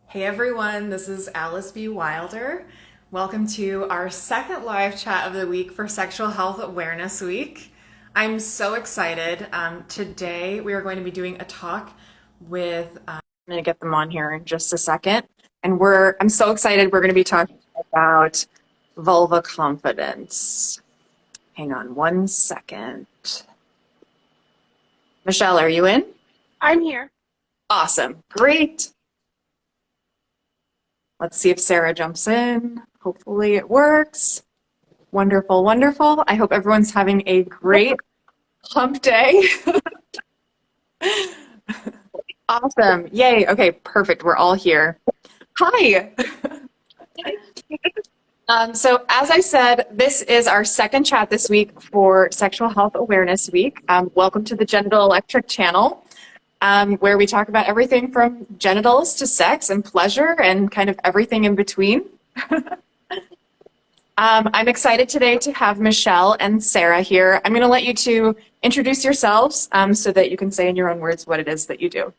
Hey everyone, this is Alice B. Wilder. Welcome to our second live chat of the week for Sexual Health Awareness Week. I'm so excited. Today we are going to be doing a talk with, I'm going to get them on here in just a second. And I'm so excited. We're going to be talking about vulva confidence. Hang on one second. Michelle, are you in? I'm here. Awesome. Great. Let's see if Sara jumps in. Hopefully it works. Wonderful, wonderful. I hope everyone's having a great hump day. Awesome. Yay. Okay, perfect. We're all here. Hi. So as I said, this is our second chat this week for Sexual Health Awareness Week. Welcome to the Genital Electric channel, where we talk about everything from genitals to sex and pleasure and kind of everything in between. I'm excited today to have Michelle and Sara here. I'm going to let you two introduce yourselves so that you can say in your own words what it is that you do.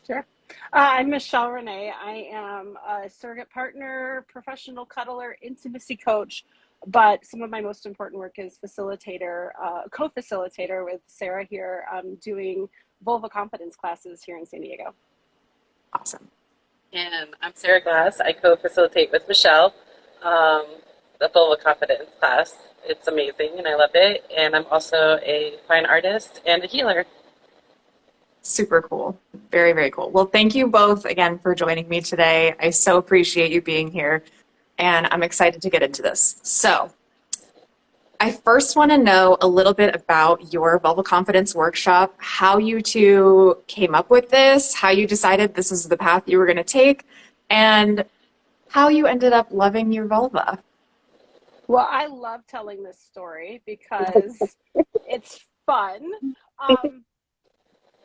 Sure. I'm Michelle Renee. I am a surrogate partner, professional cuddler, intimacy coach, but some of my most important work is facilitator, co-facilitator with Sara here, doing vulva confidence classes here in San Diego. Awesome. And I'm Sara Glass. I co-facilitate with Michelle the Vulva Confidence class. It's amazing and I love it. And I'm also a fine artist and a healer. Super cool. Very, very cool. Well, thank you both again for joining me today. I so appreciate you being here and I'm excited to get into this. So I first want to know a little bit about your Vulva Confidence workshop, how you two came up with this, how you decided this is the path you were going to take, and how you ended up loving your vulva. Well, I love telling this story because it's fun.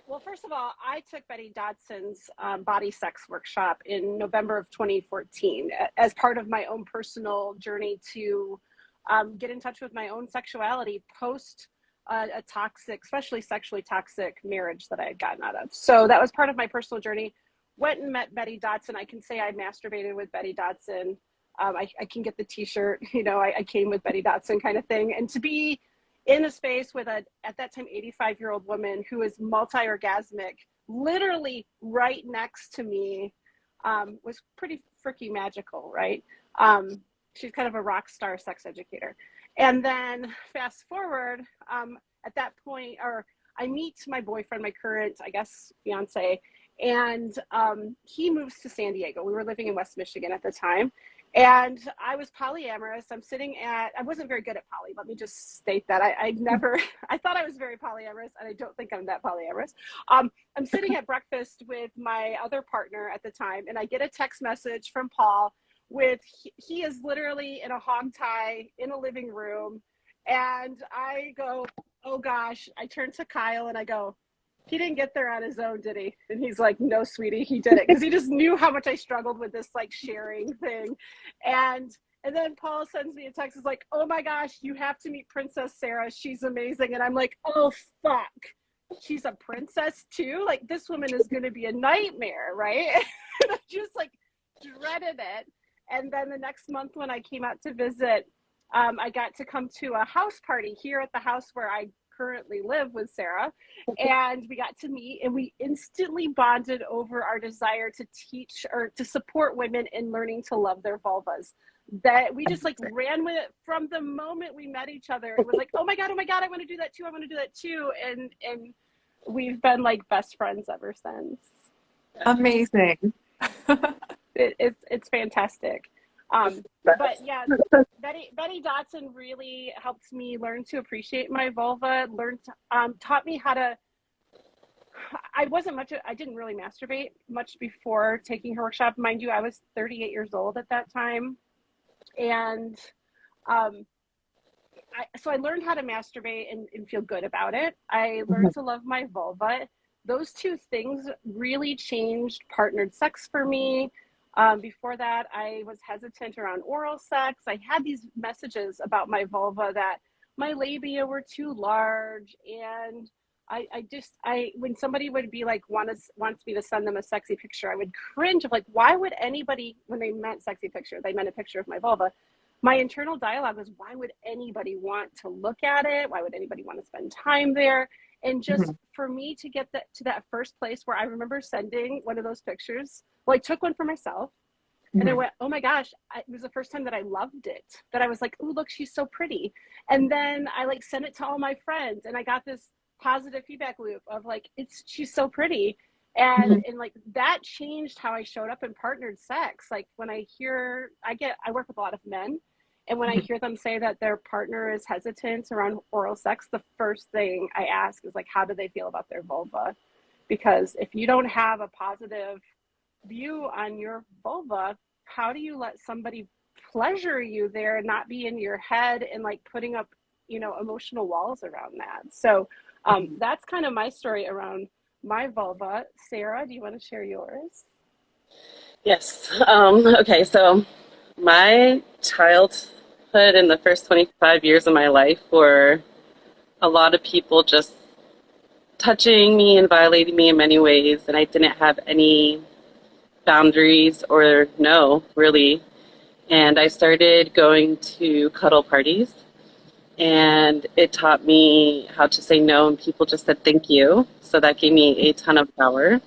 Well, first of all, I took Betty Dodson's body sex workshop in November of 2014 as part of my own personal journey to get in touch with my own sexuality post a toxic, especially sexually toxic marriage that I had gotten out of. So that was part of my personal journey. Went and met Betty Dodson. I can say I masturbated with Betty Dodson. I can get the t-shirt, I came with Betty Dodson kind of thing. And to be in a space with at that time, 85-year-old woman who is multi-orgasmic, literally right next to me, was pretty freaking magical, right? She's kind of a rock star sex educator. And then fast forward, at that point, or I meet my boyfriend, my current, I guess, fiance, and he moves to San Diego. We were living in West Michigan at the time. And I was polyamorous. I wasn't very good at poly. Let me just state that. I thought I was very polyamorous, and I don't think I'm that polyamorous. I'm sitting at breakfast with my other partner at the time, and I get a text message from Paul he is literally in a hog tie in a living room. And I go, oh gosh, I turn to Kyle and I go, he didn't get there on his own, did he? And he's like, no, sweetie, he did it. Because he just knew how much I struggled with this like sharing thing. And then Paul sends me a text, is like, oh my gosh, you have to meet Princess Sara. She's amazing. And I'm like, oh fuck. She's a princess too? Like, this woman is gonna be a nightmare, right? And I just like dreaded it. And then the next month when I came out to visit, I got to come to a house party here at the house where I currently live with Sara, and we got to meet and we instantly bonded over our desire to teach or to support women in learning to love their vulvas. That we just like ran with it from the moment we met each other. It was like, oh my god, I want to do that too, and we've been like best friends ever since. Amazing. It's fantastic. But yeah, Betty Dodson really helped me learn to appreciate my vulva, taught me how to, I didn't really masturbate much before taking her workshop. Mind you, I was 38 years old at that time. And so I learned how to masturbate and feel good about it. I learned to love my vulva. Those two things really changed partnered sex for me. Before that, I was hesitant around oral sex. I had these messages about my vulva that my labia were too large and when somebody would be like, wants me to send them a sexy picture, I would cringe of like, why would anybody, when they meant sexy picture, they meant a picture of my vulva. My internal dialogue was, why would anybody want to look at it? Why would anybody want to spend time there? And just for me to get to that first place where I remember sending one of those pictures, well, I took one for myself and I went, oh my gosh, it was the first time that I loved it, that I was like, oh, look, she's so pretty. And then I like sent it to all my friends and I got this positive feedback loop of like, she's so pretty. And like that changed how I showed up in partnered sex. Like when I work with a lot of men, and when I hear them say that their partner is hesitant around oral sex, the first thing I ask is like, how do they feel about their vulva? Because if you don't have a positive view on your vulva, how do you let somebody pleasure you there and not be in your head and like putting up, emotional walls around that? So that's kind of my story around my vulva. Sara, do you want to share yours? Yes. Okay, so my childhood and the first 25 years of my life were a lot of people just touching me and violating me in many ways, and I didn't have any boundaries or no, really. And I started going to cuddle parties, and it taught me how to say no, and people just said thank you. So that gave me a ton of power.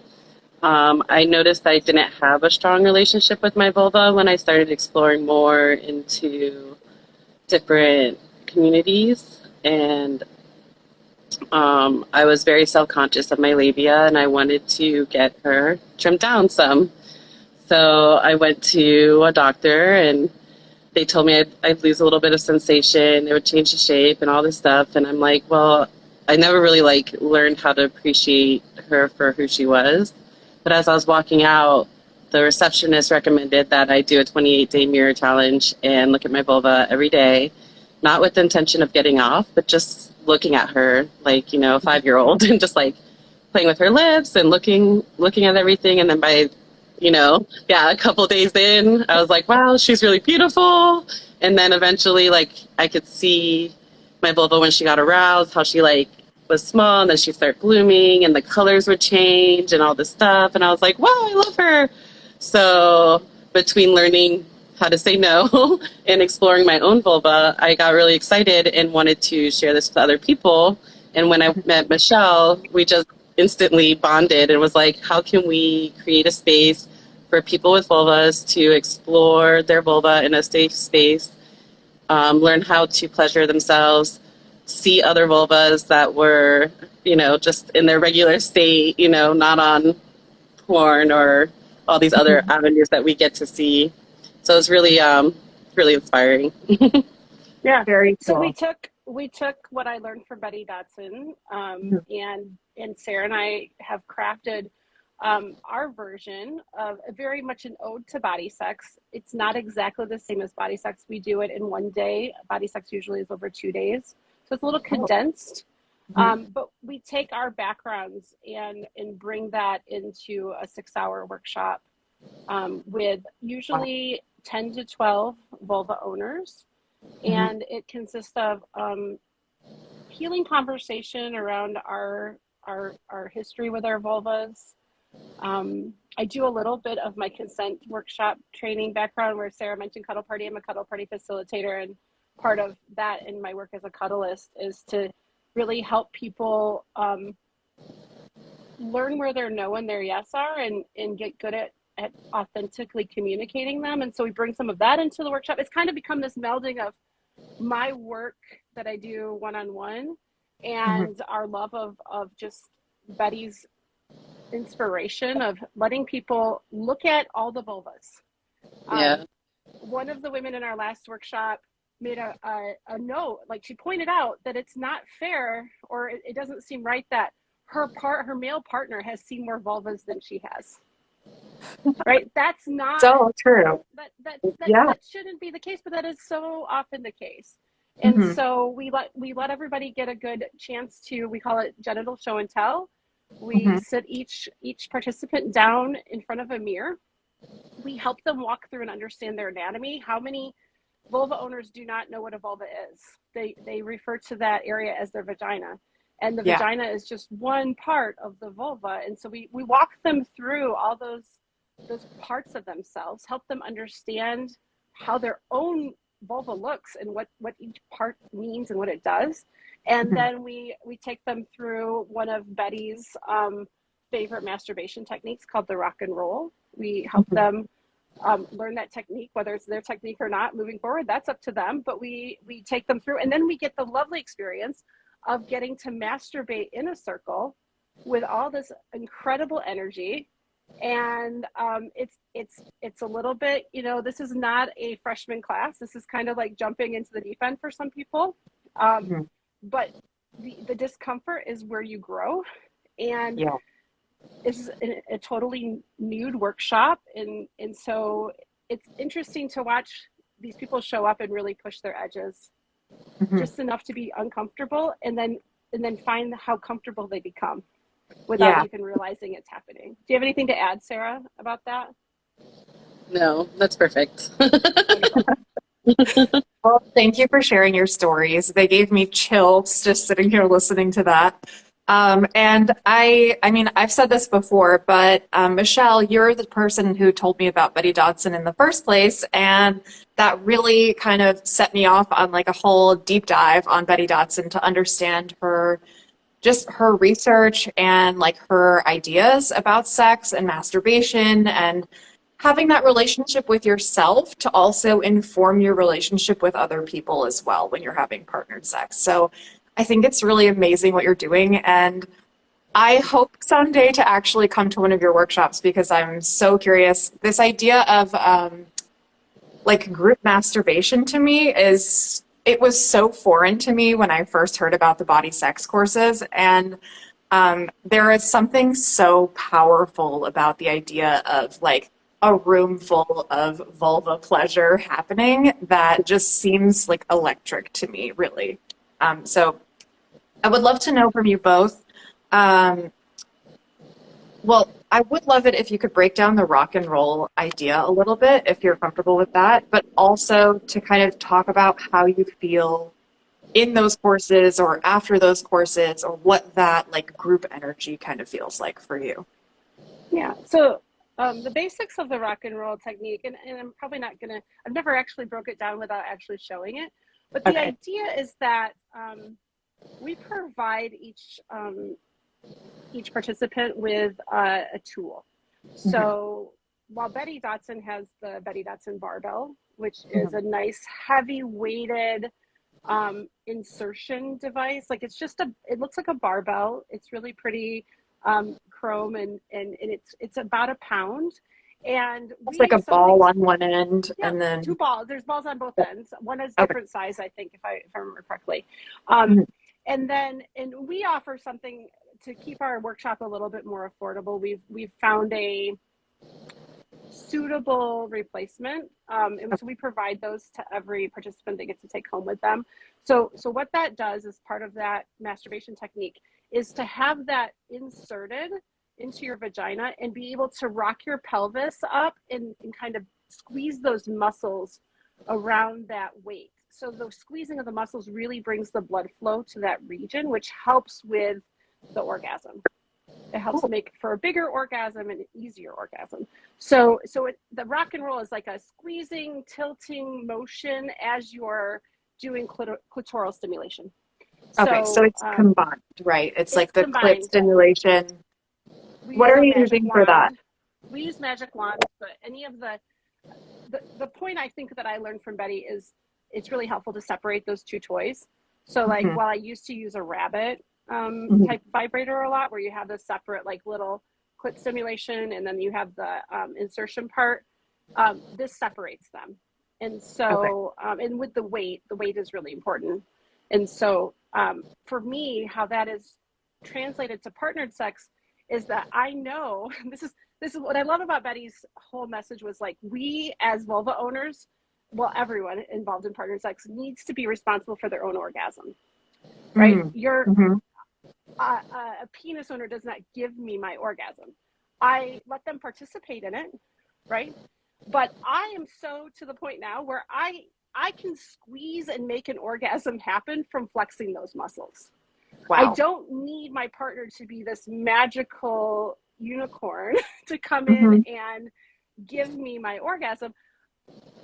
I noticed I didn't have a strong relationship with my vulva when I started exploring more into different communities, and I was very self-conscious of my labia, and I wanted to get her trimmed down some. So I went to a doctor, and they told me I'd lose a little bit of sensation, it would change the shape and all this stuff. And I'm like, well, I never really learned how to appreciate her for who she was. But as I was walking out, the receptionist recommended that I do a 28-day mirror challenge and look at my vulva every day, not with the intention of getting off, but just looking at her like, a 5-year-old and just like playing with her lips and looking at everything. And then by a couple days in, I was like, wow, she's really beautiful. And then eventually, I could see my vulva when she got aroused, how she was small, and then she'd start blooming, and the colors would change, and all this stuff. And I was like, wow, I love her. So between learning how to say no and exploring my own vulva, I got really excited and wanted to share this with other people. And when I met Michelle, we just instantly bonded and was like, how can we create a space for people with vulvas to explore their vulva in a safe space, learn how to pleasure themselves, see other vulvas that were, just in their regular state, not on porn or all these other avenues that we get to see. So it's really, really inspiring. Yeah. Very So cool. we took what I learned from Betty Dodson, and Sara and I have crafted our version of very much an ode to body sex. It's not exactly the same as body sex. We do it in one day. Body sex usually is over 2 days. So it's a little condensed, but we take our backgrounds and bring that into a 6-hour workshop with usually 10 to 12 vulva owners. And it consists of healing conversation around our history with our vulvas. I do a little bit of my consent workshop training background, where Sara mentioned Cuddle Party. I'm a Cuddle Party facilitator, and part of that in my work as a cuddlist is to really help people learn where their no and their yes are, and get good at authentically communicating them. And so we bring some of that into the workshop. It's kind of become this melding of my work that I do one-on-one and our love of just Betty's inspiration of letting people look at all the vulvas. Yeah. One of the women in our last workshop made a note, she pointed out that it's not fair, or it doesn't seem right that her male partner has seen more vulvas than she has. Right? That's not so true. That shouldn't be the case, but that is so often the case. And so we let everybody get a good chance to, we call it genital show and tell. We sit each participant down in front of a mirror. We help them walk through and understand their anatomy. How many vulva owners do not know what a vulva is? They refer to that area as their vagina. And the Yeah. vagina is just one part of the vulva. And so we walk them through all those parts of themselves, help them understand how their own vulva looks and what each part means and what it does. And then we take them through one of Betty's favorite masturbation techniques called the rock and roll. We help them learn that technique, whether it's their technique or not moving forward, that's up to them. But we take them through, and then we get the lovely experience of getting to masturbate in a circle with all this incredible energy. And it's a little bit, this is not a freshman class. This is kind of like jumping into the deep end for some people. But the discomfort is where you grow. And Yeah. this is a totally nude workshop. And so it's interesting to watch these people show up and really push their edges just enough to be uncomfortable, and then find how comfortable they become without even realizing it's happening. Do you have anything to add, Sara, about that? No, that's perfect. Well, thank you for sharing your stories. They gave me chills just sitting here listening to that. And I mean, I've said this before, but Michelle, you're the person who told me about Betty Dodson in the first place, and that really kind of set me off on like a whole deep dive on Betty Dodson to understand her research and like her ideas about sex and masturbation, and having that relationship with yourself to also inform your relationship with other people as well when you're having partnered sex. So I think it's really amazing what you're doing. And I hope someday to actually come to one of your workshops because I'm so curious. This idea of like group masturbation to me it was so foreign to me when I first heard about the body sex courses. And there is something so powerful about the idea of like a room full of vulva pleasure happening that just seems like electric to me, really. So I would love to know from you both. Well, I would love it if you could break down the rock and roll idea a little bit, if you're comfortable with that, but also to kind of talk about how you feel in those courses or after those courses, or what that like group energy kind of feels like for you. Yeah. So the basics of the rock and roll technique, and I'm probably not gonna, I've never actually broke it down without actually showing it, but the idea is that we provide each participant with a tool. So while Betty Dodson has the Betty Dodson barbell, which is a nice heavy weighted insertion device, like it looks like a barbell. It's really pretty chrome, and it's about a pound. And It's like a ball on one end, and then two balls. There's balls on both ends. One is different size, I think, if I remember correctly. And we offer something to keep our workshop a little bit more affordable. We've found a suitable replacement, and so we provide those to every participant that gets to take home with them. So what that does as part of that masturbation technique is to have that inserted into your vagina and be able to rock your pelvis up and kind of squeeze those muscles around that weight. So the squeezing of the muscles really brings the blood flow to that region, which helps with the orgasm. It helps make for a bigger orgasm and an easier orgasm. So the rock and roll is like a squeezing, tilting motion as you're doing clitoral stimulation. so it's combined, right? It's like the clit stimulation. What are you using for that? We use magic wands, but any of the point I think that I learned from Betty is it's really helpful to separate those two toys. So like while I used to use a rabbit type vibrator a lot, where you have the separate like little clit stimulation and then you have the insertion part, this separates them. And so and with the weight is really important. And so for me, how that is translated to partnered sex is that I know this is what I love about Betty's whole message was like, we as vulva owners, well, everyone involved in partner sex needs to be responsible for their own orgasm, right? A penis owner does not give me my orgasm. I let them participate in it, right? But I am so to the point now where I can squeeze and make an orgasm happen from flexing those muscles, Wow. I don't need my partner to be this magical unicorn to come in and give me my orgasm.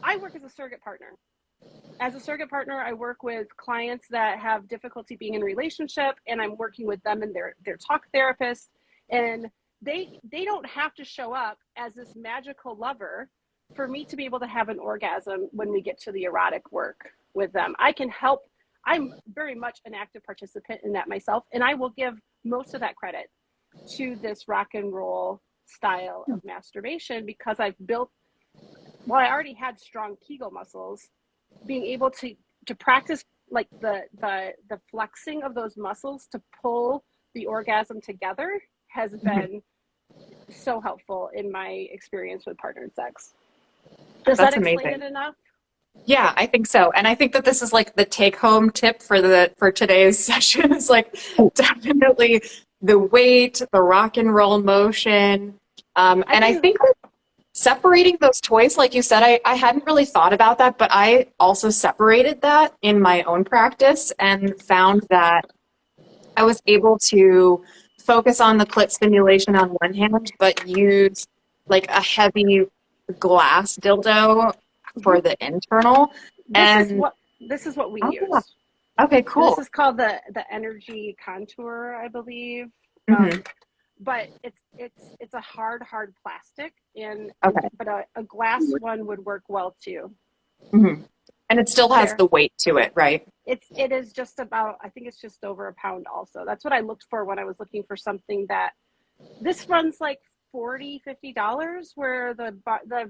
I work as a surrogate partner. As a surrogate partner, I work with clients that have difficulty being in a relationship, and I'm working with them and their talk therapist. And they don't have to show up as this magical lover for me to be able to have an orgasm when we get to the erotic work with them. I can help. I'm very much an active participant in that myself, and I will give most of that credit to this rock and roll style of masturbation because I've built, well, I already had strong Kegel muscles. Being able to practice like the flexing of those muscles to pull the orgasm together has been so helpful in my experience with partnered sex. Does That's that explain amazing. it enough? Yeah, I think so. And I think that this is like the take home tip for today's session is like definitely the weight, the rock and roll motion. And I think separating those toys, like you said, I hadn't really thought about that, but I also separated that in my own practice and found that I was able to focus on the clit stimulation on one hand, but use like a heavy glass dildo for the internal. This is what we use. Yeah. Okay, cool. This is called the energy contour, I believe. But it's a hard plastic, but a glass one would work well too. And it still has the weight to it, right? It is just about, I think it's just over a pound also. That's what I looked for when I was looking for something that, this runs like $40-$50, where the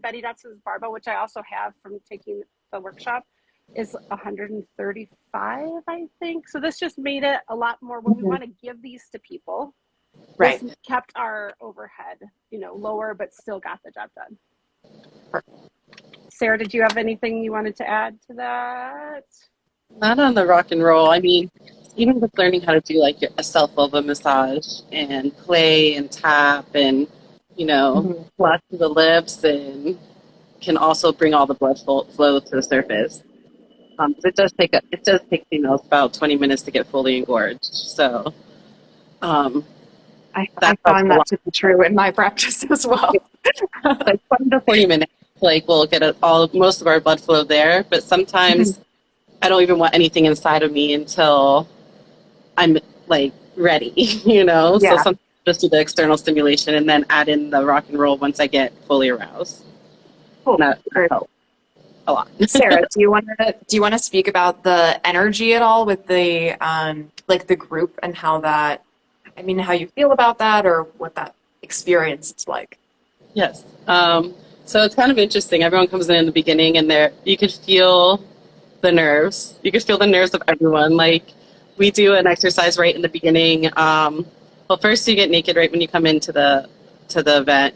Betty Dodson's barbell, which I also have from taking the workshop, is $135, I think. So this just made it a lot more when we want to give these to people. Right. This kept our overhead, lower, but still got the job done. Perfect. Sara, did you have anything you wanted to add to that? Not on the rock and roll. I mean, even with learning how to do like a self vulva massage and play and tap and, flash the lips, and can also bring all the blood flow to the surface. It does take females about 20 minutes to get fully engorged. So, I find that to be true in my practice as well. Like 20 to 40 minutes, like we'll get most of our blood flow there. But sometimes I don't even want anything inside of me until I'm like ready, Yeah. So sometimes just do the external stimulation and then add in the rock and roll once I get fully aroused. Cool. That helps a lot. Sara, do you want to speak about the energy at all with the like the group and how you feel about that or what that experience is like? Yes. So it's kind of interesting. Everyone comes in the beginning and you could feel the nerves. You could feel the nerves of everyone. Like we do an exercise right in the beginning. Well, first you get naked right when you come into the event,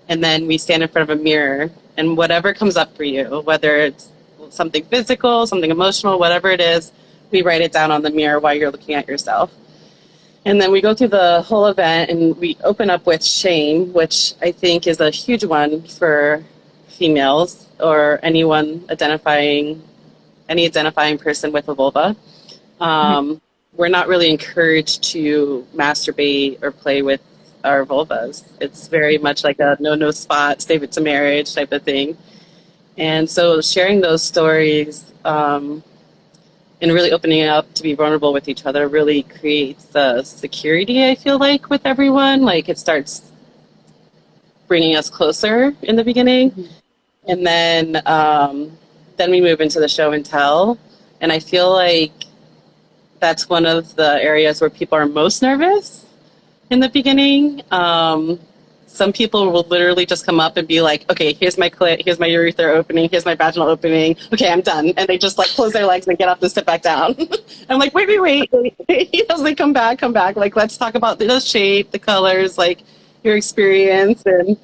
and then we stand in front of a mirror, and whatever comes up for you, whether it's something physical, something emotional, whatever it is, we write it down on the mirror while you're looking at yourself. And then we go through the whole event and we open up with shame, which I think is a huge one for females or any identifying person with a vulva. We're not really encouraged to masturbate or play with our vulvas. It's very much like a no spot, save it to marriage type of thing. And so sharing those stories and really opening up to be vulnerable with each other really creates the security, I feel like, with everyone. Like it starts bringing us closer in the beginning. And then we move into the show and tell. And I feel like that's one of the areas where people are most nervous in the beginning. Some people will literally just come up and be like, okay, here's my clit, here's my urethra opening, here's my vaginal opening. Okay, I'm done. And they just like close their legs and get up and sit back down. I'm like, wait. As they come back. Like, let's talk about the shape, the colors, like your experience. And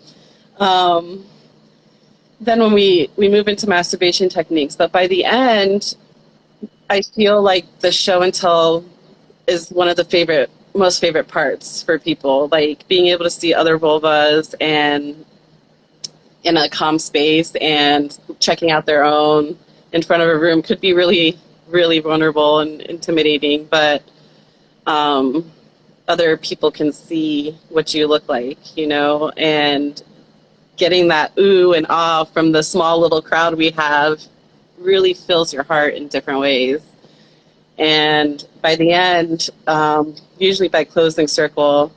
then when we move into masturbation techniques, but by the end, I feel like the show and tell is one of the most favorite parts for people, like being able to see other vulvas and in a calm space and checking out their own in front of a room could be really, really vulnerable and intimidating. But other people can see what you look like, you know, and getting that ooh and ah from the small little crowd we have really fills your heart in different ways. And by the end, usually by closing circle,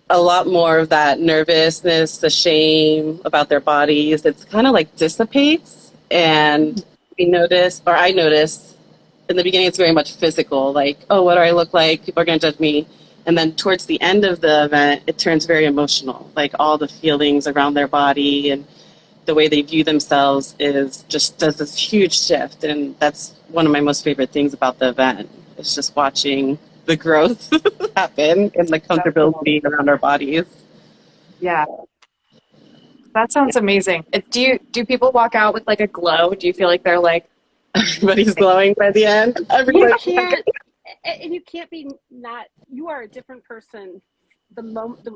a lot more of that nervousness, the shame about their bodies, it's kind of like dissipates. And I notice in the beginning, it's very much physical, like, oh, what do I look like? People are going to judge me. And then towards the end of the event, it turns very emotional, like all the feelings around their body and the way they view themselves does this huge shift. And that's one of my most favorite things about the event. It's just watching the growth happen and the comfortability around our bodies. Yeah, that sounds amazing. Do people walk out with like a glow? Do you feel like they're like, Everybody's glowing by the end. You can't, and you can't be not. You are a different person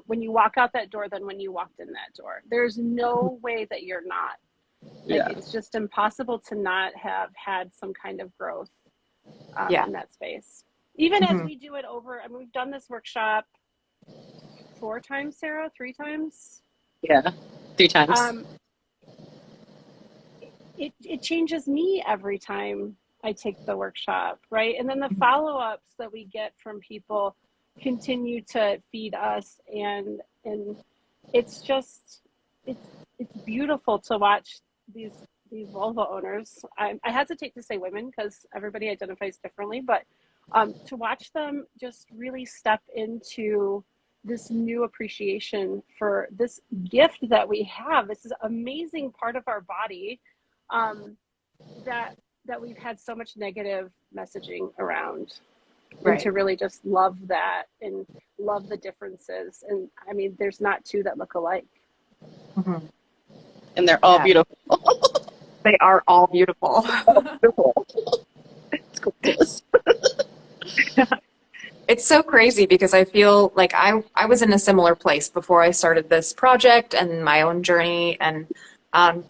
when you walk out that door than when you walked in that door. There's no way that you're not. Like, it's just impossible to not have had some kind of growth in that space. Even as we do it over, I mean, we've done this workshop 4 times, Sara, 3 times. Yeah, 3 times. It changes me every time I take the workshop, right? And then the follow-ups that we get from people continue to feed us, and it's just it's beautiful to watch these vulva owners. I hesitate to say women because everybody identifies differently, but to watch them just really step into this new appreciation for this gift that we have. This is an amazing part of our body that we've had so much negative messaging around. Right. And to really just love that and love the differences. And I mean, there's not 2 that look alike. Mm-hmm. And they're all beautiful. They are all beautiful. It's gorgeous. It's so crazy because I feel like I was in a similar place before I started this project and my own journey. And I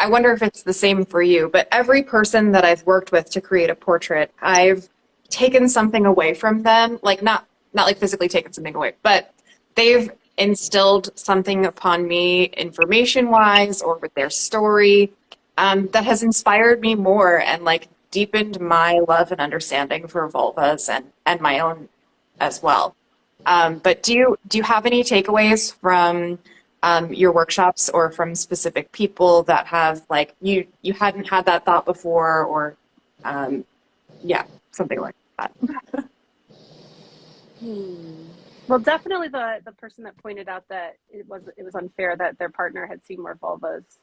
wonder if it's the same for you, but every person that I've worked with to create a portrait, I've taken something away from them, like not like physically taken something away, but they've instilled something upon me information wise or with their story that has inspired me more and like deepened my love and understanding for vulvas and my own as well. But do you have any takeaways from your workshops or from specific people that have like you hadn't had that thought before or something like that? Well, definitely the person that pointed out that it was unfair that their partner had seen more vulvas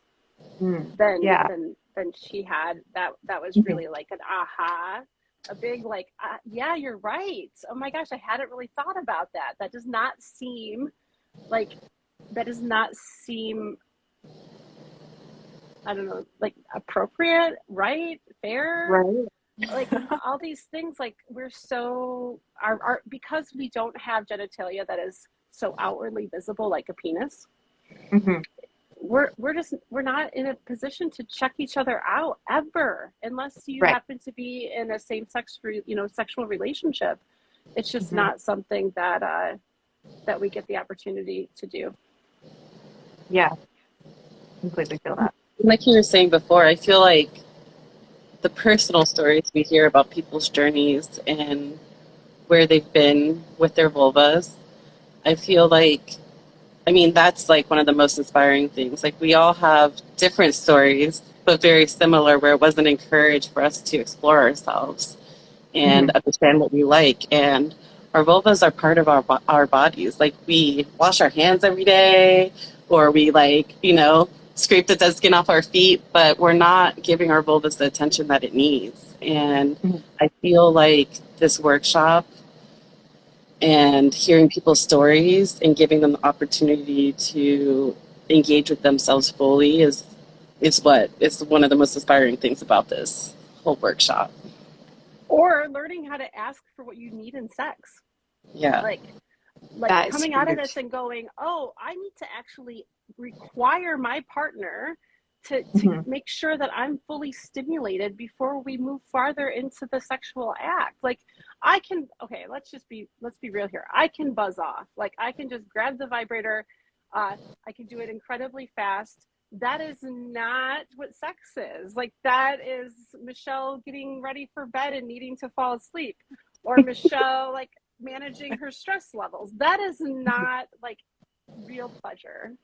than she had. That was really like an aha, a big like yeah, you're right. Oh my gosh, I hadn't really thought about that. That does not seem I don't know, like appropriate, right, fair, Right. Like all these things. Like we're so our because we don't have genitalia that is so outwardly visible like a penis. Mm-hmm. We're not in a position to check each other out ever unless you happen to be in a same-sex sexual relationship. It's just not something that we get the opportunity to do. Yeah, completely feel that. Like you were saying before, I feel like the personal stories we hear about people's journeys and where they've been with their vulvas, I feel like, I mean, that's like one of the most inspiring things. Like we all have different stories, but very similar, where it wasn't encouraged for us to explore ourselves and understand what we like. And our vulvas are part of our bodies. Like we wash our hands every day, or we scrape the dead skin off our feet, but we're not giving our vulvas the attention that it needs. And I feel like this workshop and hearing people's stories and giving them the opportunity to engage with themselves fully is one of the most inspiring things about this whole workshop. Or learning how to ask for what you need in sex. Yeah. Like coming out of this and going, oh, I need to actually require my partner to Mhm. make sure that I'm fully stimulated before we move farther into the sexual act. Like I can, okay, let's be real here. I can buzz off. Like I can just grab the vibrator. I can do it incredibly fast. That is not what sex is. Like that is Michelle getting ready for bed and needing to fall asleep, or Michelle like managing her stress levels. That is not like real pleasure.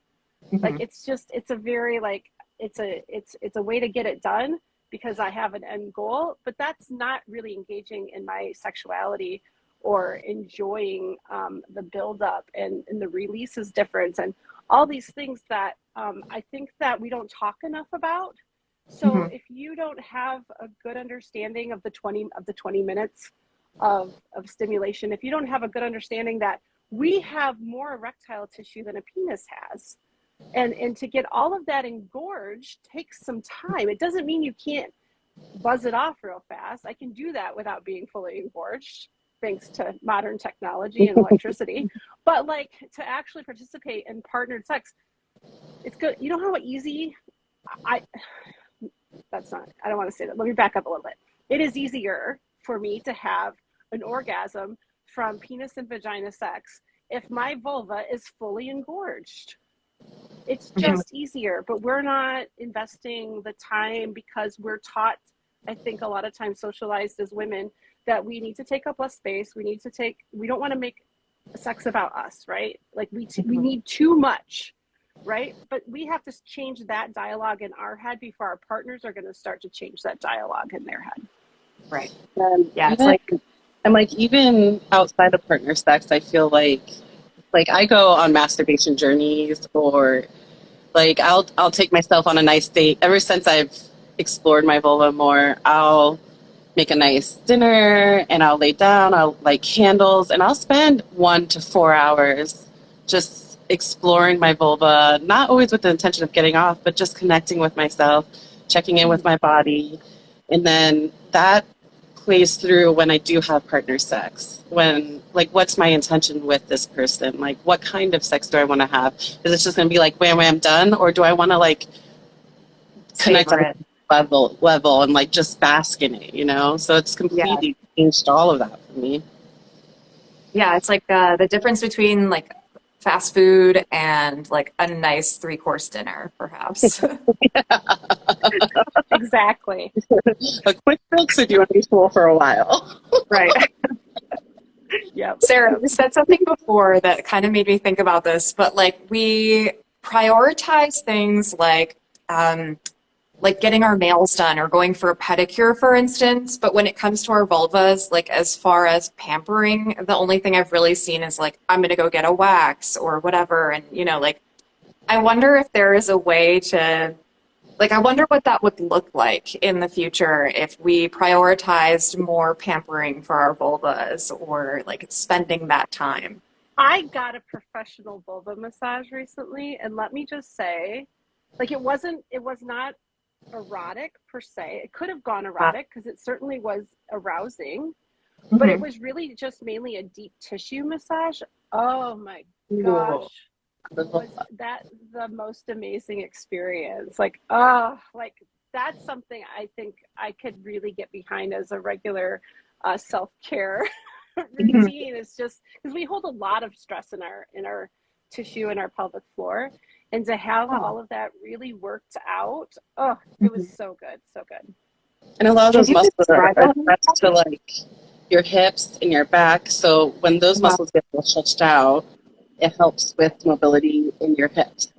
Like Mhm. it's a very like it's a way to get it done because I have an end goal, but that's not really engaging in my sexuality or enjoying the buildup and the release is different and all these things that I think that we don't talk enough about. So Mhm. if you don't have a good understanding of the 20 minutes of stimulation, if you don't have a good understanding that we have more erectile tissue than a penis has, and to get all of that engorged takes some time. It doesn't mean you can't buzz it off real fast. I can do that without being fully engorged, thanks to modern technology and electricity. But like to actually participate in partnered sex, it's good. You know how easy I that's not, I don't want to say that. Let me back up a little bit. It is easier for me to have an orgasm from penis and vagina sex if my vulva is fully engorged. It's Mhm. just easier, but we're not investing the time because we're taught, I think a lot of times socialized as women, that we need to take up less space. We don't want to make sex about us, right? Like we Mhm. need too much, right? But we have to change that dialogue in our head before our partners are going to start to change that dialogue in their head. Right. And Yeah, it's even like, and like even outside of partner sex, I feel like I go on masturbation journeys, or like I'll take myself on a nice date. Ever since I've explored my vulva more, I'll make a nice dinner and I'll lay down, I'll light candles, and I'll spend 1 to 4 hours just exploring my vulva, not always with the intention of getting off, but just connecting with myself, checking in with my body. And then that plays through when I do have partner sex. When, like, what's my intention with this person? Like, what kind of sex do I want to have? Is it just going to be like, wham, wham, done? Or do I want to, like, connect savor on it. a level and like just bask in it, you know? So it's Yeah. completely changed all of that for me. Yeah, it's like the difference between like fast food and like a nice three-course dinner, perhaps. Exactly. A quick fix if you want to be full for a while. Right. Yep. Sarah, Yep. you said something before that kind of made me think about this, but like we prioritize things like getting our nails done or going for a pedicure, for instance. But when it comes to our vulvas, like as far as pampering, the only thing I've really seen is like, I'm going to go get a wax or whatever. And, like, I wonder if there is a way to, like, I wonder what that would look like in the future if we prioritized more pampering for our vulvas or like spending that time. I got a professional vulva massage recently, and let me just say, like it was not erotic per se. It could have gone Uh, erotic because it certainly was arousing, but it mhm. was really just mainly a deep tissue massage. Oh my Ooh. gosh. Was that the most amazing experience? Like, oh, like that's something I think I could really get behind as a regular self-care Mhm. routine. Is just because we hold a lot of stress in our tissue and our pelvic floor, and to have Oh. all of that really worked out, oh, it was Mhm. so good, so good. And a lot of Can those you muscles describe are that? attached to like your hips and your back. So when those Uh-huh. muscles get stretched out, it helps with mobility in your hips,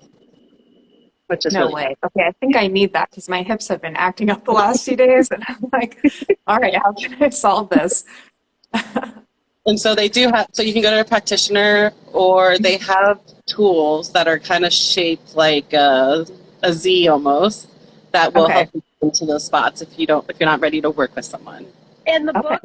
which is No really nice. way. Okay, I think I need that because my hips have been acting up the last few days, and I'm like, all right, how can I solve this? And so they do have, so you can go to a practitioner, or they have tools that are kind of shaped like a Z almost, that will Okay. help you into those spots if you're not ready to work with someone. And Okay.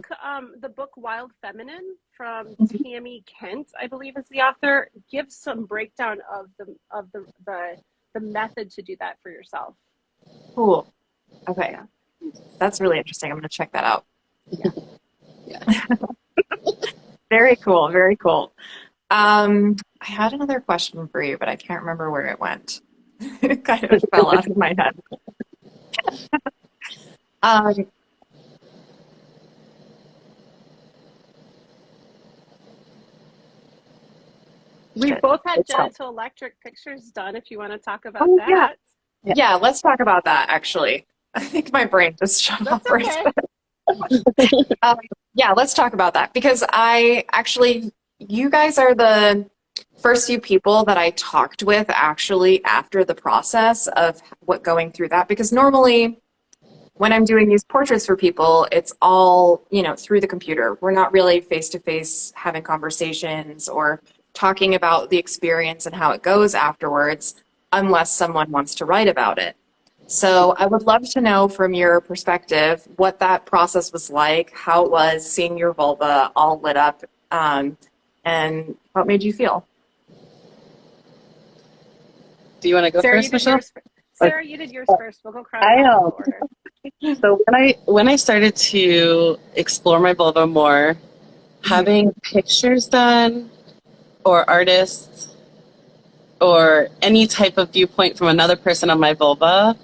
the book Wild Feminine from Mhm. Tammy Kent, I believe is the author, gives some breakdown of the method to do that for yourself. Cool. Okay. Yeah. That's really interesting. I'm going to check that out. Yeah. Yes. Very cool. Very cool. I had another question for you, but I can't remember where it went. It kind of fell out of my head. Um, We Good. both had It's fine. genital electric pictures done if you want to talk about Oh, yeah. that. Yeah, let's talk about that actually. I think my brain just shut off That's for a okay. second. Um, yeah, let's talk about that because you guys are the first few people that I talked with actually after the process of what going through that. Because normally when I'm doing these portraits for people, it's all, through the computer. We're not really face to face having conversations or talking about the experience and how it goes afterwards, unless someone wants to write about it. So I would love to know from your perspective what that process was like, how it was seeing your vulva all lit up, and what made you feel. Do you want to go Sarah, first, you did Michelle? yours. Sarah, you did yours first. We'll go I chronological order. So when I started to explore my vulva more, having pictures done or artists or any type of viewpoint from another person on my vulva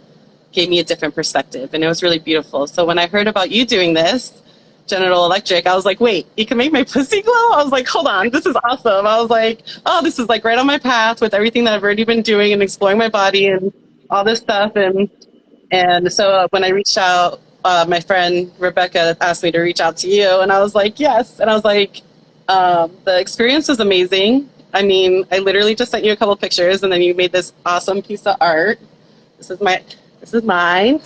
gave me a different perspective, and it was really beautiful. So when I heard about you doing this, Genital Electric, I was like, wait, you can make my pussy glow? I was like, hold on, this is awesome. I was like, oh, this is like right on my path with everything that I've already been doing and exploring my body and all this stuff. And so when I reached out, my friend Rebecca asked me to reach out to you, and I was like, yes. And I was like, the experience was amazing. I mean, I literally just sent you a couple pictures, and then you made this awesome piece of art. This is mine.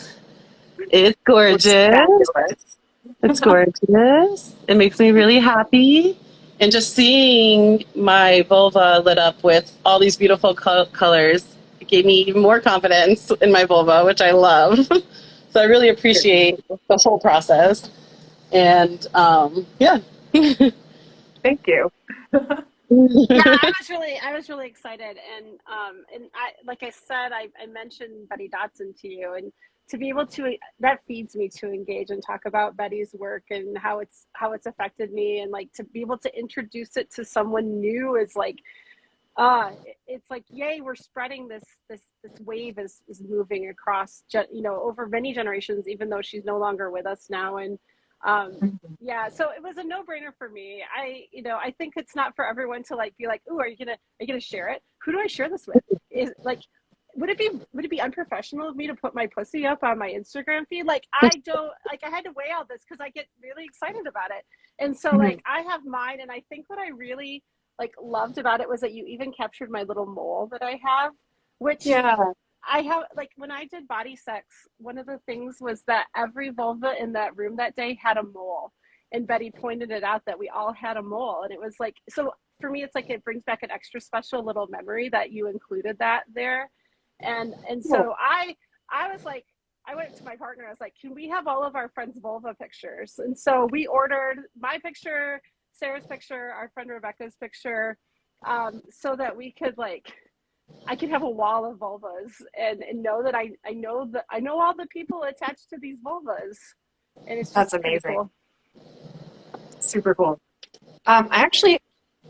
It's Looks gorgeous. fabulous. It's gorgeous. It makes me really happy. And just seeing my vulva lit up with all these beautiful colors gave me even more confidence in my vulva, which I love. So I really appreciate the whole process. And yeah. Thank you. Yeah, I was really excited, and like I said, I mentioned Betty Dodson to you, and to be able to, that feeds me to engage and talk about Betty's work and how it's affected me, and like to be able to introduce it to someone new is like, it's like, yay, we're spreading this wave is moving across, over many generations, even though she's no longer with us now. And yeah, so it was a no-brainer for me. I think it's not for everyone to like be like, "Ooh, are you gonna share it? Who do I share this with?" Is like, would it be unprofessional of me to put my pussy up on my Instagram feed? Like, I don't, like, I had to weigh all this because I get really excited about it. And so like I have mine, and I think what I really like loved about it was that you even captured my little mole that I have, which Yeah, I have, like, when I did body sex, one of the things was that every vulva in that room that day had a mole. And Betty pointed it out that we all had a mole. And it was like, so for me, it's like it brings back an extra special little memory that you included that there. And cool. so I was like, I went to my partner, I was like, can we have all of our friends' vulva pictures? And so we ordered my picture, Sarah's picture, our friend Rebecca's picture, so that we could like, I can have a wall of vulvas and know that I know all the people attached to these vulvas, and it's That's just pretty amazing. cool. Super cool. I actually,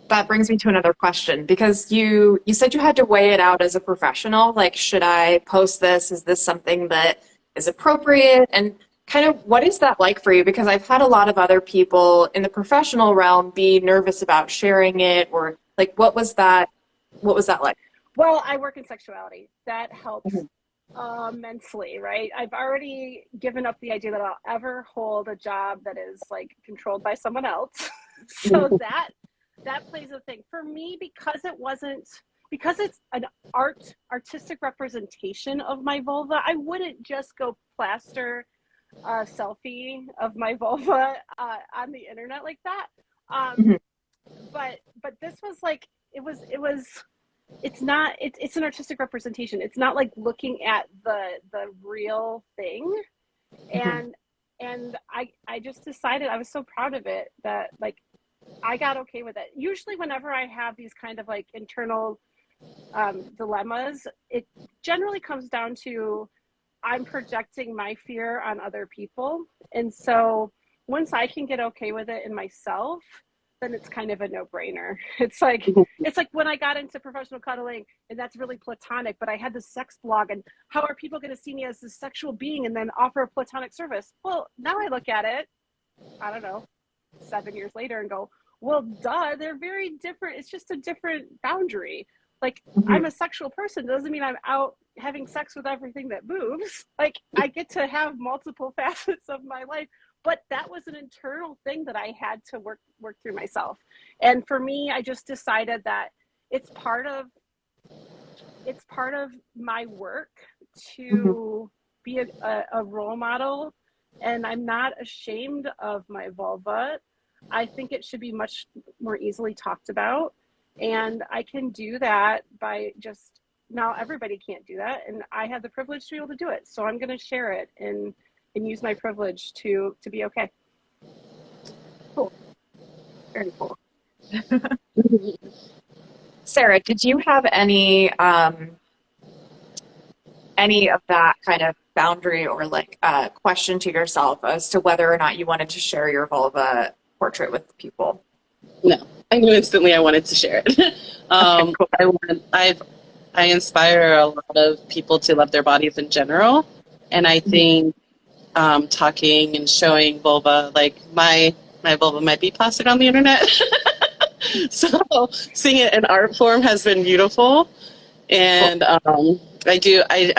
that brings me to another question because you said you had to weigh it out as a professional. Like, should I post this? Is this something that is appropriate? And kind of what is that like for you? Because I've had a lot of other people in the professional realm be nervous about sharing it, or like, what was that? What was that like? Well, I work in sexuality. That helps Mhm. immensely, right? I've already given up the idea that I'll ever hold a job that is like controlled by someone else. So that plays a thing for me, because it's an artistic representation of my vulva. I wouldn't just go plaster a selfie of my vulva on the internet like that. Um, Mhm. but this was like, it was it's not, it's an artistic representation. It's not like looking at the real thing. Mhm. And I just decided, I was so proud of it that like I got okay with it. Usually whenever I have these kind of like internal dilemmas, it generally comes down to I'm projecting my fear on other people. And so once I can get okay with it in myself, then it's kind of a no-brainer. It's like when I got into professional cuddling, and that's really platonic, but I had this sex blog, and how are people going to see me as this sexual being and then offer a platonic service? Well, now I look at it, I don't know, 7 years later and go, well, duh, they're very different. It's just a different boundary. Like, I'm a sexual person. Doesn't mean I'm out having sex with everything that moves. Like, I get to have multiple facets of my life. But that was an internal thing that I had to work through myself. And for me, I just decided that it's part of my work to be a role model. And I'm not ashamed of my vulva. I think it should be much more easily talked about. And I can do that by just, now everybody can't do that. And I have the privilege to be able to do it. So I'm going to share it and use my privilege to be okay. Cool. Very cool. Sara, did you have any of that kind of boundary or like question to yourself as to whether or not you wanted to share your vulva portrait with people? No, I knew instantly I wanted to share it. Okay, cool. I inspire a lot of people to love their bodies in general, and I think talking and showing vulva, like my vulva might be plastered on the internet, so seeing it in art form has been beautiful, and I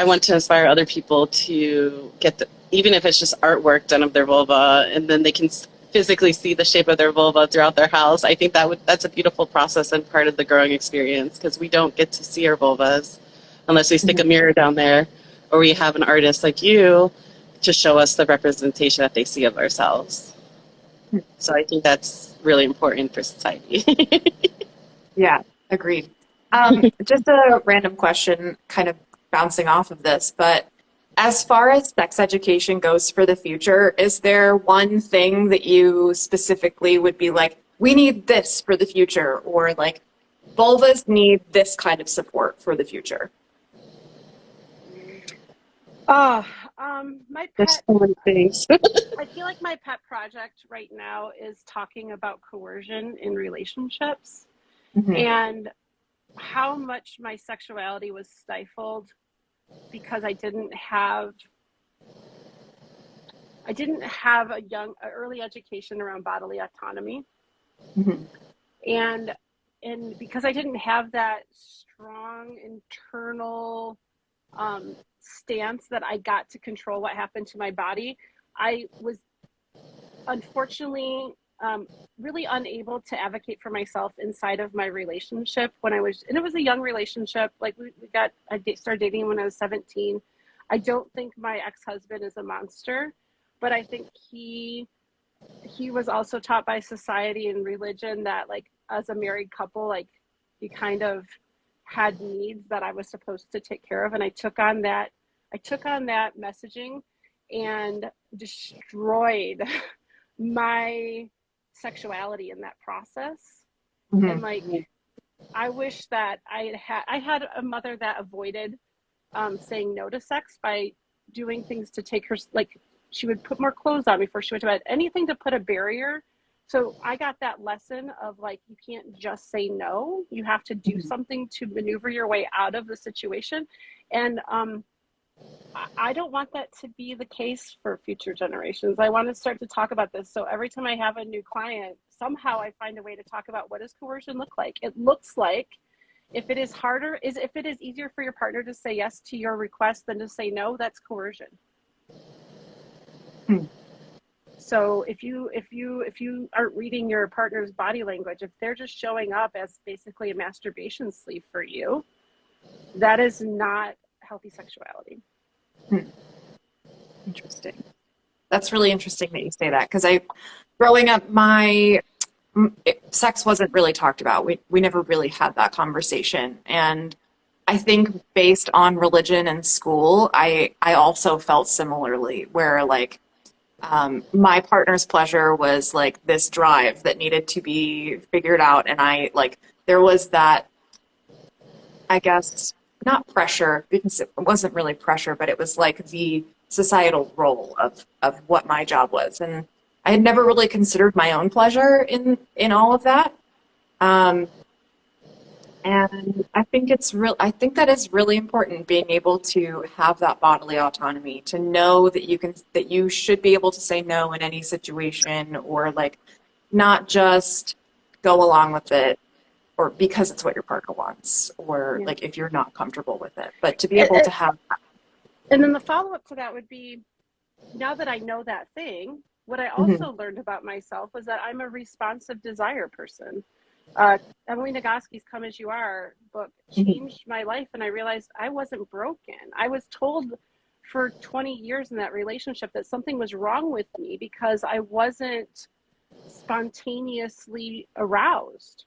want to inspire other people to get even if it's just artwork done of their vulva, and then they can physically see the shape of their vulva throughout their house. I think that's a beautiful process and part of the growing experience, because we don't get to see our vulvas unless we stick a mirror down there, or we have an artist like you to show us the representation that they see of ourselves. So I think that's really important for society. Yeah, agreed. Just a random question, kind of bouncing off of this, but as far as sex education goes for the future, is there one thing that you specifically would be like, we need this for the future, or like vulvas need this kind of support for the future? My There's pet, so many things. I feel like my pet project right now is talking about coercion in relationships and how much my sexuality was stifled because I didn't have a early education around bodily autonomy. And because I didn't have that strong internal stance that I got to control what happened to my body, I was unfortunately really unable to advocate for myself inside of my relationship and it was a young relationship. Like I started dating when I was 17. I don't think my ex-husband is a monster, but I think he was also taught by society and religion that, like, as a married couple, like, you kind of had needs that I was supposed to take care of. And I took on that messaging and destroyed my sexuality in that process. And like, I wish that I had a mother that avoided saying no to sex by doing things to take her, like, she would put more clothes on before she went to bed, anything to put a barrier. So I got that lesson of, like, you can't just say no, you have to do something to maneuver your way out of the situation. And I don't want that to be the case for future generations. I want to start to talk about this. So every time I have a new client, somehow I find a way to talk about, what does coercion look like? It looks like, if it is easier for your partner to say yes to your request than to say no, that's coercion. So if you aren't reading your partner's body language, if they're just showing up as basically a masturbation sleeve for you, that is not healthy sexuality. Interesting. That's really interesting that you say that, because growing up, sex wasn't really talked about. We never really had that conversation. And I think based on religion and school, I also felt similarly, where, like, my partner's pleasure was like this drive that needed to be figured out. And there was that, I guess, not pressure, because it wasn't really pressure, but it was like the societal role of what my job was. And I had never really considered my own pleasure in all of that. And I think I think that is really important, being able to have that bodily autonomy, to know that that you should be able to say no in any situation, or like not just go along with it or because it's what your partner wants, or like if you're not comfortable with it, but to be able to have. And then the follow-up to that would be, now that I know that thing, what I also learned about myself was that I'm a responsive desire person. Emily Nagoski's Come As You Are book changed my life, and I realized I wasn't broken. I was told for 20 years in that relationship that something was wrong with me because I wasn't spontaneously aroused,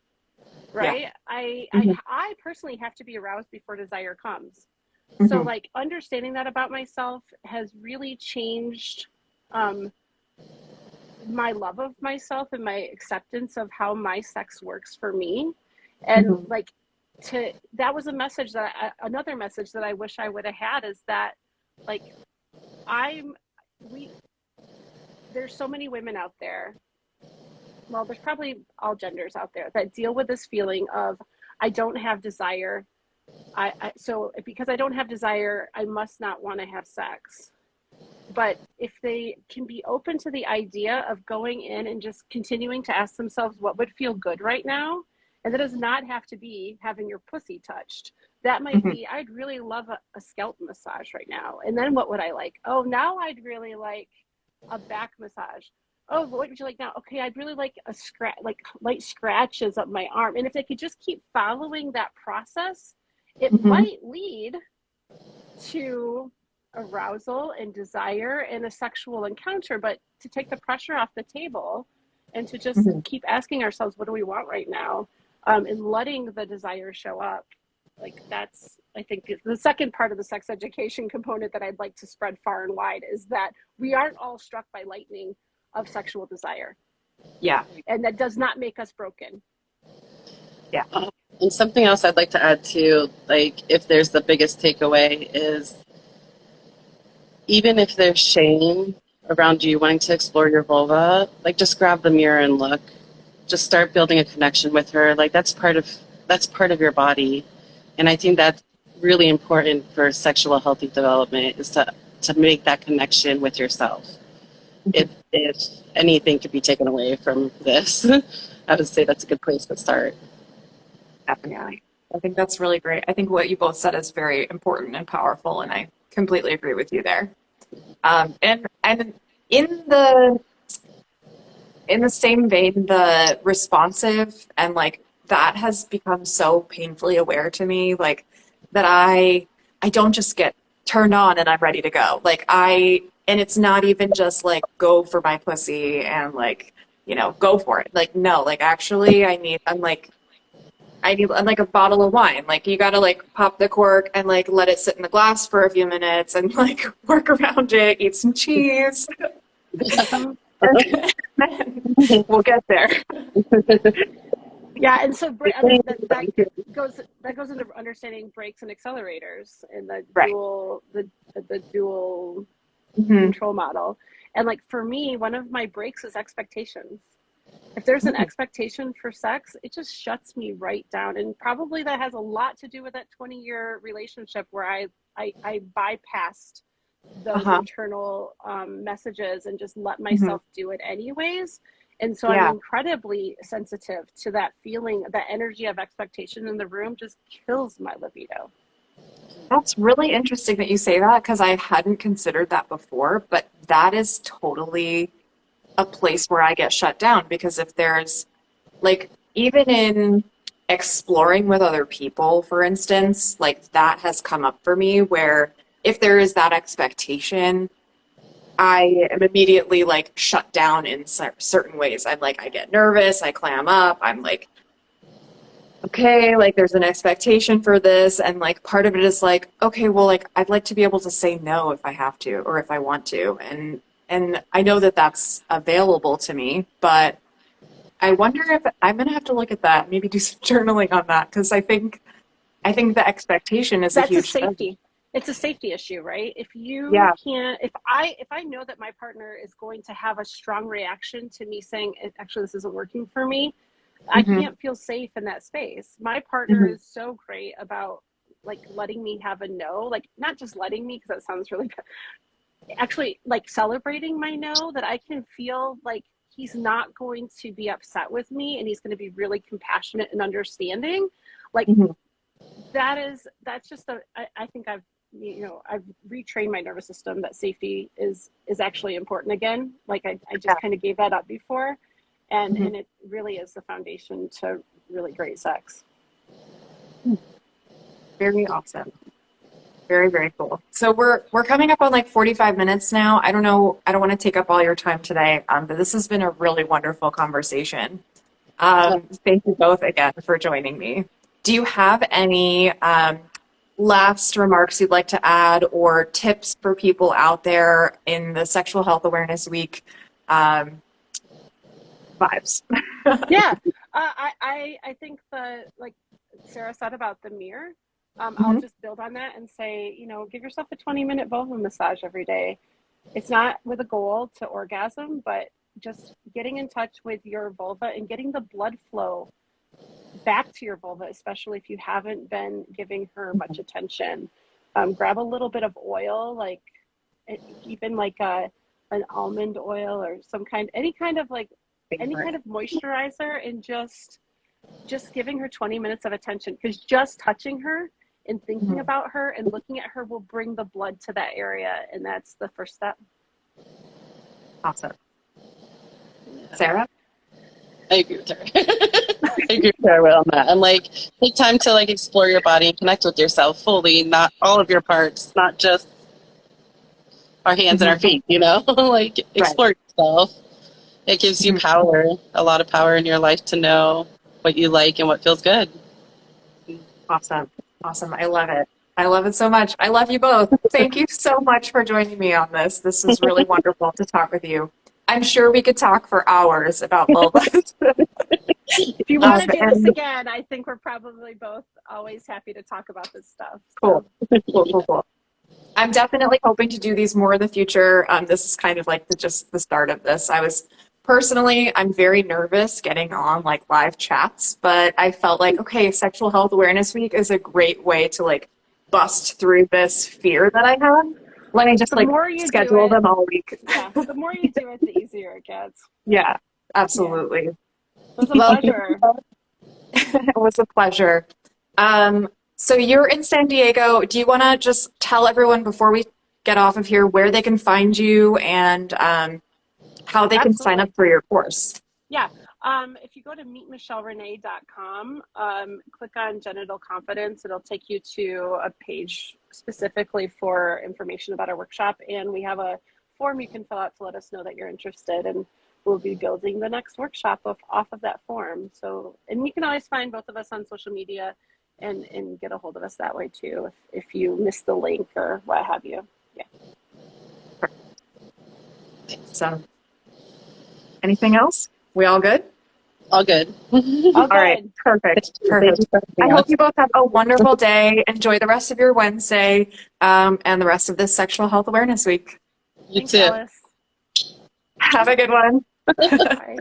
right? Yeah. I personally have to be aroused before desire comes. So like understanding that about myself has really changed my love of myself and my acceptance of how my sex works for me. And like that was a message that another message that I wish I would have had, is that like there's so many women out there, well, there's probably all genders out there, that deal with this feeling of, I don't have desire. So because I don't have desire, I must not want to have sex. But if they can be open to the idea of going in and just continuing to ask themselves what would feel good right now, and that does not have to be having your pussy touched. That might be, I'd really love a scalp massage right now. And then what would I like? Oh, now I'd really like a back massage. Oh, what would you like now? Okay, I'd really like a scratch, like light scratches up my arm. And if they could just keep following that process, it might lead to arousal and desire in a sexual encounter. But to take the pressure off the table and to just keep asking ourselves, what do we want right now? And letting the desire show up. Like that's, I think, the second part of the sex education component that I'd like to spread far and wide, is that we aren't all struck by lightning of sexual desire. Yeah. And that does not make us broken. Yeah. And something else I'd like to add to, like, if there's the biggest takeaway, is even if there's shame around you wanting to explore your vulva, like just grab the mirror and look. Just start building a connection with her. Like that's part of your body. And I think that's really important for sexual healthy development, is to make that connection with yourself. If anything could be taken away from this, I would say that's a good place to start. Definitely. I think that's really great. I think what you both said is very important and powerful, and I completely agree with you there. And in the same vein, the responsive, and like that has become so painfully aware to me, like that I don't just get turned on and I'm ready to go. Like and it's not even just like go for my pussy and like, go for it. Like, no, like actually I'm like a bottle of wine. Like you got to like pop the cork and like let it sit in the glass for a few minutes and like work around it, eat some cheese. And then we'll get there. Yeah, and so I mean, that goes into understanding brakes and accelerators in the dual control model. And like for me, one of my brakes is expectations. If there's an expectation for sex, it just shuts me right down. And probably that has a lot to do with that 20-year relationship where I bypassed those internal messages and just let myself do it anyways. And so I'm incredibly sensitive to that feeling. The energy of expectation in the room just kills my libido. That's really interesting that you say that, because I hadn't considered that before, but that is totally a place where I get shut down. Because if there's like, even in exploring with other people, for instance, like that has come up for me, where if there is that expectation, I am immediately like shut down in certain ways. I'm like, I get nervous, I clam up, I'm like, okay, like there's an expectation for this. And like part of it is like, okay, well, like I'd like to be able to say no if I have to, or if I want to. And I know that that's available to me, but I wonder if I'm going to have to look at that, maybe do some journaling on that. Cause I think the expectation is That's a huge safety. it's a safety issue, right? If you Yeah. can't, if I know that my partner is going to have a strong reaction to me saying, actually, this isn't working for me, I Mm-hmm. can't feel safe in that space. My partner Mm-hmm. is so great about like letting me have a no, like not just letting me, because that sounds really bad, actually like celebrating my no, that I can feel like he's not going to be upset with me and he's going to be really compassionate and understanding. Like Mm-hmm. that's just I think I've retrained my nervous system that safety is actually important again. Like I Yeah. just kind of gave that up before, and Mm-hmm. it really is the foundation to really great sex. Very awesome. Very, very cool. So we're coming up on like 45 minutes now. I don't know. I don't want to take up all your time today, but this has been a really wonderful conversation. Thank you both again for joining me. Do you have any last remarks you'd like to add or tips for people out there in the Sexual Health Awareness Week vibes? Yeah, I think like Sara said about the mirror. I'll Mhm. just build on that and say, give yourself a 20-minute vulva massage every day. It's not with a goal to orgasm, but just getting in touch with your vulva and getting the blood flow back to your vulva, especially if you haven't been giving her much attention. Grab a little bit of oil, like even like an almond oil or any kind of moisturizer, and just giving her 20 minutes of attention, because just touching her and thinking Mhm. about her and looking at her will bring the blood to that area, and that's the first step. Awesome. Sara? I agree with her. I agree with her on that. And like, take time to like explore your body and connect with yourself fully, not all of your parts, not just our hands and our feet, like Right. explore yourself. It gives you power, a lot of power in your life to know what you like and what feels good. Awesome. Awesome. I love it. I love it so much. I love you both. Thank you so much for joining me on this. This is really wonderful to talk with you. I'm sure we could talk for hours about vulvas. If you want to do this And again, I think we're probably both always happy to talk about this stuff. cool. Cool. I'm definitely hoping to do these more in the future. This is kind of like just the start of this. I'm very nervous getting on like live chats, but I felt like, okay, Sexual Health Awareness Week is a great way to like bust through this fear that I have. Let me just The like more you do schedule it, them all week. yeah, the more you do it, the easier it gets. Yeah, Yeah. absolutely. It was a Well, pleasure. it was a pleasure. So you're in San Diego. Do you want to just tell everyone before we get off of here where they can find you and how they can sign up Absolutely. for your course? Yeah. If you go to meetmichellerenee.com, click on genital confidence, it'll take you to a page specifically for information about our workshop. And we have a form you can fill out to let us know that you're interested. And we'll be building the next workshop off of that form. So, and you can always find both of us on social media and get a hold of us that way too, if you missed the link or what have you. Yeah. So, anything else? We all good? All good. All All right. good. Perfect. Thank you for I having hope us. you both have a wonderful day. Enjoy the rest of your Wednesday and the rest of this Sexual Health Awareness Week. You Thanks, too. Alice. Have a good one. Bye.